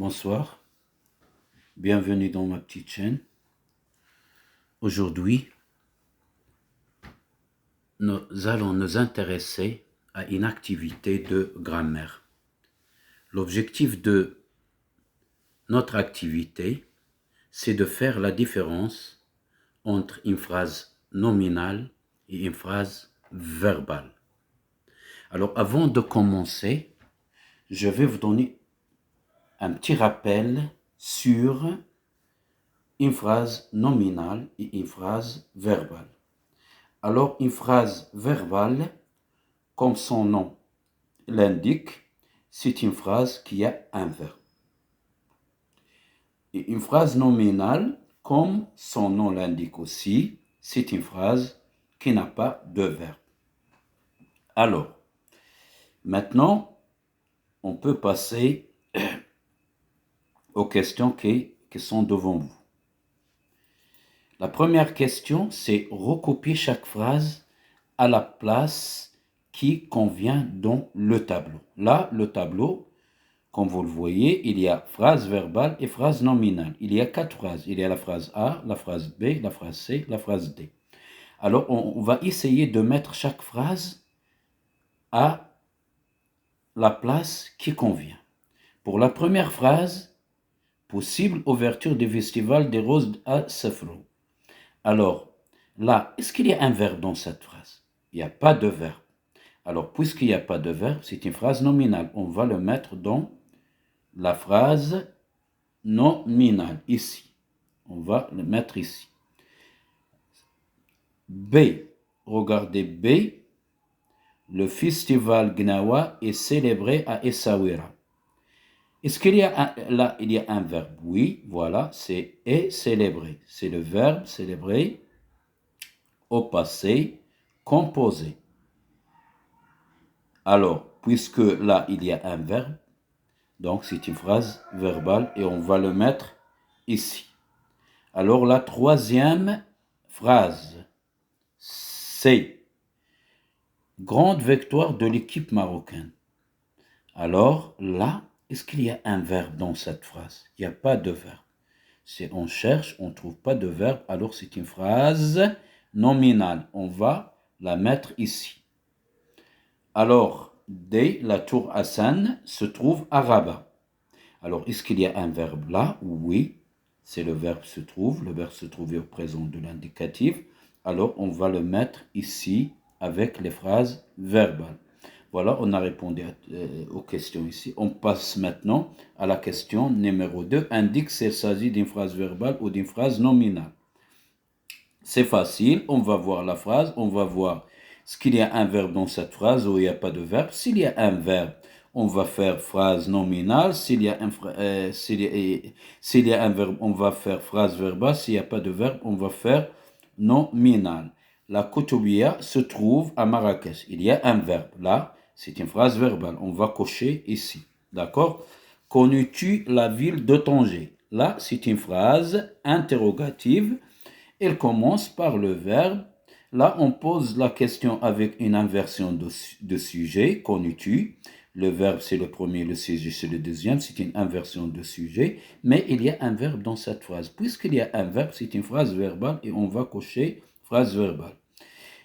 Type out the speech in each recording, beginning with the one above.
Bonsoir, bienvenue dans ma petite chaîne. Aujourd'hui, nous allons nous intéresser à une activité de grammaire. L'objectif de notre activité, c'est de faire la différence entre une phrase nominale et une phrase verbale. Alors, avant de commencer, je vais vous donner un petit rappel sur une phrase nominale et une phrase verbale. Alors, une phrase verbale, comme son nom l'indique, c'est une phrase qui a un verbe. Et une phrase nominale, comme son nom l'indique aussi, c'est une phrase qui n'a pas de verbe. Alors, maintenant, on peut passer aux questions qui sont devant vous. La première question, c'est recopier chaque phrase à la place qui convient dans le tableau. Là, le tableau, comme vous le voyez, il y a phrase verbale et phrase nominale. Il y a 4 phrases. Il y a la phrase A, la phrase B, la phrase C, la phrase D. Alors, on va essayer de mettre chaque phrase à la place qui convient. Pour la première phrase, possible ouverture du festival des roses à Safrou. Alors, là, est-ce qu'il y a un verbe dans cette phrase? Il n'y a pas de verbe. Alors, puisqu'il n'y a pas de verbe, c'est une phrase nominale. On va le mettre dans la phrase nominale, ici. On va le mettre ici. B. Regardez B. Le festival Gnawa est célébré à Essaouira. Est-ce qu'il y a là, il y a un verbe? Oui, voilà, c'est est célébré. C'est le verbe célébrer au passé composé. Alors, puisque là, il y a un verbe, donc c'est une phrase verbale et on va le mettre ici. Alors, la troisième phrase, c'est grande victoire de l'équipe marocaine. Alors, là, est-ce qu'il y a un verbe dans cette phrase? Il n'y a pas de verbe. Si on cherche, on ne trouve pas de verbe, alors c'est une phrase nominale. On va la mettre ici. Alors, D, la tour Hassan se trouve à Rabat. Alors, est-ce qu'il y a un verbe là? Oui, c'est le verbe se trouve. Le verbe se trouve est au présent de l'indicatif. Alors, on va le mettre ici avec les phrases verbales. Voilà, on a répondu aux questions ici. On passe maintenant à la question numéro 2. Indique s'il s'agit d'une phrase verbale ou d'une phrase nominale. C'est facile, on va voir la phrase, on va voir est-ce qu'il y a un verbe dans cette phrase ou il n'y a pas de verbe. S'il y a un verbe, on va faire phrase nominale. S'il y a un verbe, on va faire phrase verbale. S'il n'y a pas de verbe, on va faire nominale. La Koutoubia se trouve à Marrakech. Il y a un verbe là. C'est une phrase verbale. On va cocher ici. D'accord? Connais-tu la ville de Tanger? Là, c'est une phrase interrogative. Elle commence par le verbe. Là, on pose la question avec une inversion de sujet. Connais-tu? Le verbe, c'est le premier, le sujet, c'est le deuxième. C'est une inversion de sujet. Mais il y a un verbe dans cette phrase. Puisqu'il y a un verbe, c'est une phrase verbale et on va cocher phrase verbale.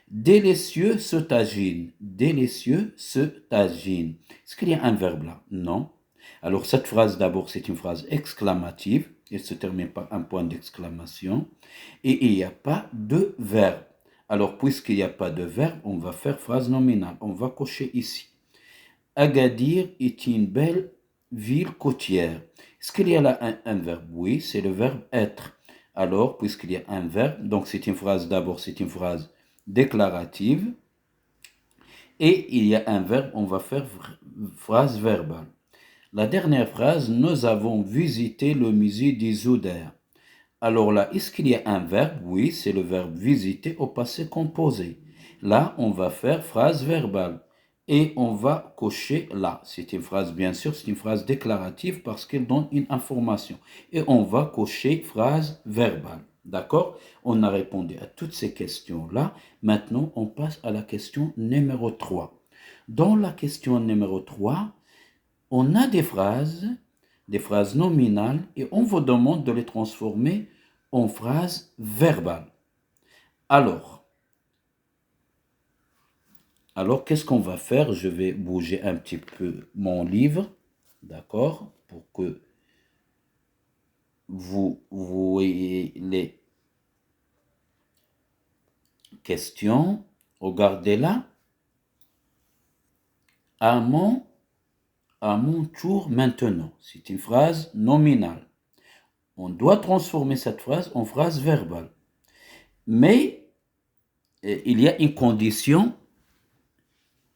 Délicieux se tagine. Délicieux se tagine. Est-ce qu'il y a un verbe là? Non. Alors cette phrase d'abord c'est une phrase exclamative. Elle se termine par un point d'exclamation. Et il n'y a pas de verbe. Alors puisqu'il n'y a pas de verbe, on va faire phrase nominale. On va cocher ici. Agadir est une belle ville côtière. Est-ce qu'il y a là un verbe? Oui, c'est le verbe être. Alors puisqu'il y a un verbe, donc c'est une phrase d'abord, c'est une phrase déclarative et il y a un verbe, on va faire phrase verbale. La dernière phrase, nous avons visité le musée des Zouder. Alors là, est-ce qu'il y a un verbe? Oui, c'est le verbe visiter au passé composé. Là, on va faire phrase verbale et on va cocher là. C'est une phrase, bien sûr, c'est une phrase déclarative parce qu'elle donne une information. Et on va cocher phrase verbale. D'accord? On a répondu à toutes ces questions-là. Maintenant, on passe à la question numéro 3. Dans la question numéro 3, on a des phrases des phrases nominales et on vous demande de les transformer en phrases verbales. Alors, qu'est-ce qu'on va faire? Je vais bouger un petit peu mon livre, d'accord, pour que vous voyez les questions. Regardez là. À mon tour maintenant. C'est une phrase nominale. On doit transformer cette phrase en phrase verbale. Mais il y a une condition.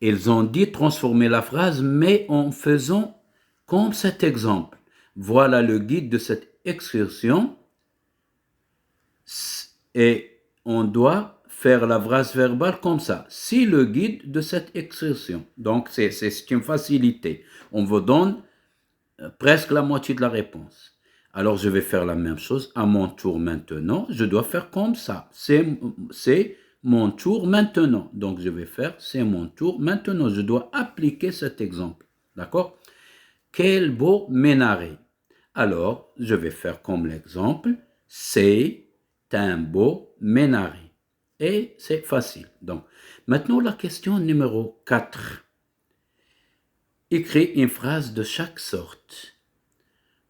Ils ont dit transformer la phrase, mais en faisant comme cet exemple. Voilà le guide de cette excursion. Et on doit faire la phrase verbale comme ça. Si le guide de cette excursion. Donc, c'est une facilité. On vous donne presque la moitié de la réponse. Alors, je vais faire la même chose à mon tour maintenant. Je dois faire comme ça. C'est mon tour maintenant. Donc, je vais faire c'est mon tour maintenant. Je dois appliquer cet exemple. D'accord? Quel beau ménaré. Alors, je vais faire comme l'exemple. C'est un beau ménaré. Et c'est facile. Donc, maintenant, la question numéro 4. Écris une phrase de chaque sorte.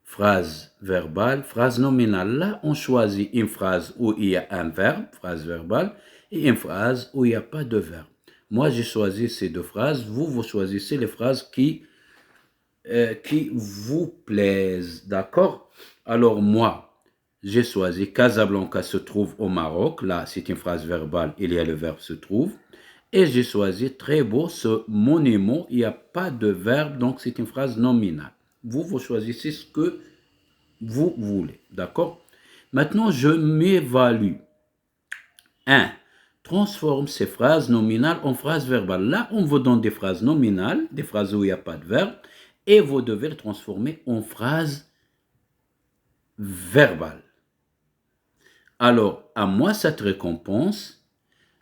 Phrase verbale, phrase nominale. Là, on choisit une phrase où il y a un verbe, phrase verbale, et une phrase où il n'y a pas de verbe. Moi, j'ai choisi ces deux phrases. Vous choisissez les phrases qui vous plaisent. D'accord? Alors, moi, j'ai choisi Casablanca se trouve au Maroc. Là, c'est une phrase verbale. Il y a le verbe se trouve. Et j'ai choisi très beau ce monument. Il n'y a pas de verbe, donc c'est une phrase nominale. Vous choisissez ce que vous voulez. D'accord? Maintenant, je m'évalue. 1. Transforme ces phrases nominales en phrases verbales. Là, on vous donne des phrases nominales, des phrases où il n'y a pas de verbe, et vous devez les transformer en phrases verbales. Alors, à moi cette récompense,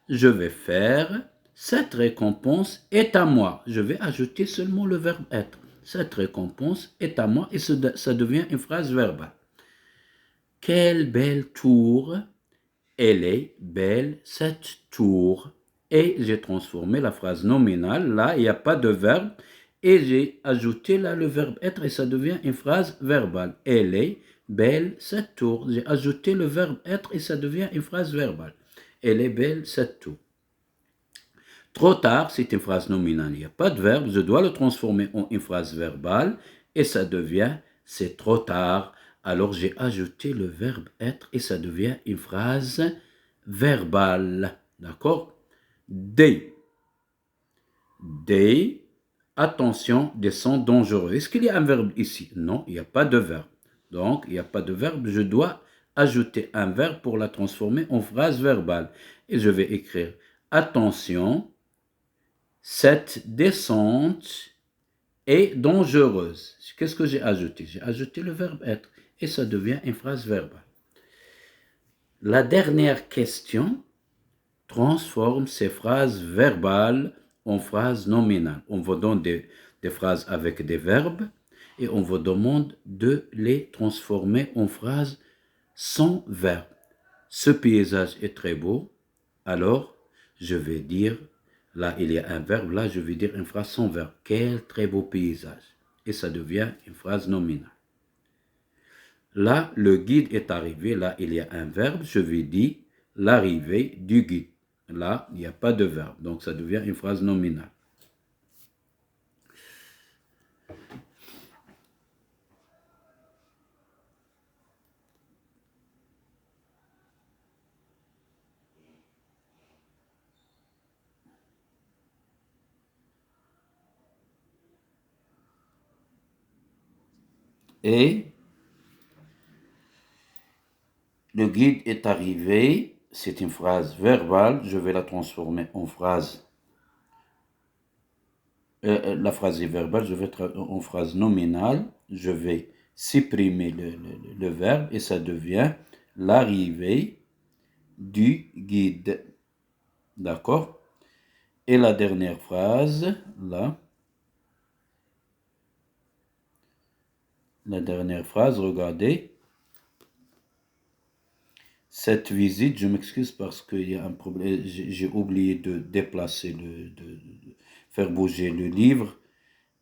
je vais faire cette récompense est à moi. Je vais ajouter seulement le verbe être. Cette récompense est à moi et ça devient une phrase verbale. Quelle belle tour! Elle est belle cette tour. Et j'ai transformé la phrase nominale. Là, il n'y a pas de verbe. Et j'ai ajouté là le verbe être et ça devient une phrase verbale. Elle est belle cette tour. J'ai ajouté le verbe être et ça devient une phrase verbale. Elle est belle cette tour. Trop tard, c'est une phrase nominale. Il n'y a pas de verbe. Je dois le transformer en une phrase verbale et ça devient c'est trop tard. Alors j'ai ajouté le verbe être et ça devient une phrase verbale. D'accord? Des. Des. Attention, des sons dangereux. Est-ce qu'il y a un verbe ici? Non, il n'y a pas de verbe. Donc, il n'y a pas de verbe. Je dois ajouter un verbe pour la transformer en phrase verbale. Et je vais écrire attention, cette descente est dangereuse. Qu'est-ce que j'ai ajouté? J'ai ajouté le verbe être et ça devient une phrase verbale. La dernière question transforme ces phrases verbales en phrases nominales. On vous donne des phrases avec des verbes et on vous demande de les transformer en phrases sans verbe. Ce paysage est très beau, alors je vais dire, là il y a un verbe, là je vais dire une phrase sans verbe. Quel très beau paysage. Et ça devient une phrase nominale. Là, le guide est arrivé, là il y a un verbe, je vais dire l'arrivée du guide. Là, il n'y a pas de verbe, donc ça devient une phrase nominale. Et le guide est arrivé, c'est une phrase verbale, je vais la transformer en phrase. La phrase est verbale, je vais être en phrase nominale, je vais supprimer le verbe et ça devient l'arrivée du guide. D'accord? Et la dernière phrase, là, La dernière phrase, regardez. Cette visite, je m'excuse parce qu'il y a un problème, j'ai oublié de déplacer, de faire bouger le livre.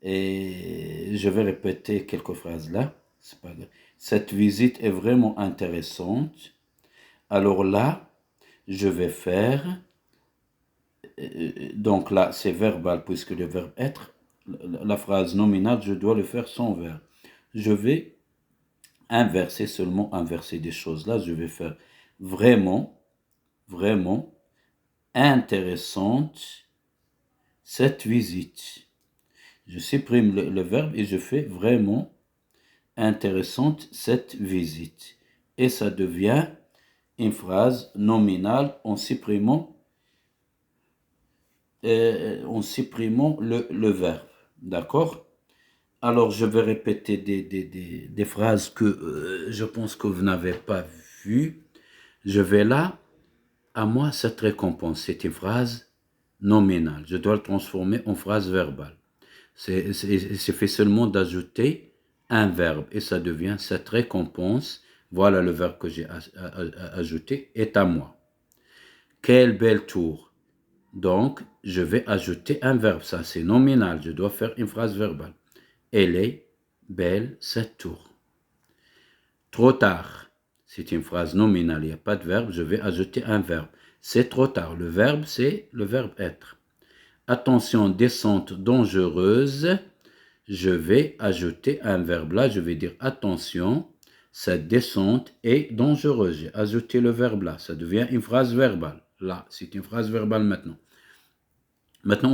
Et je vais répéter quelques phrases là. C'est pas grave. Cette visite est vraiment intéressante. Alors là, je vais faire. Donc là, c'est verbal puisque le verbe être. La phrase nominale, je dois le faire sans verbe. Je vais inverser, seulement inverser des choses là. Je vais faire vraiment, vraiment intéressante cette visite. Je supprime le verbe et je fais vraiment intéressante cette visite. Et ça devient une phrase nominale en supprimant le verbe. D'accord? Alors, je vais répéter des phrases que je pense que vous n'avez pas vues. Je vais là, à moi, cette récompense. C'est une phrase nominale. Je dois le transformer en phrase verbale. C'est fait seulement d'ajouter un verbe et ça devient cette récompense. Voilà le verbe que j'ai ajouté est à moi. Quelle belle tour. Donc, je vais ajouter un verbe. Ça, c'est nominal. Je dois faire une phrase verbale. Elle est belle, cette tour. Trop tard. C'est une phrase nominale. Il n'y a pas de verbe. Je vais ajouter un verbe. C'est trop tard. Le verbe, c'est le verbe être. Attention, descente dangereuse. Je vais ajouter un verbe là. Je vais dire attention, cette descente est dangereuse. J'ai ajouté le verbe là. Ça devient une phrase verbale. Là, c'est une phrase verbale maintenant. Maintenant,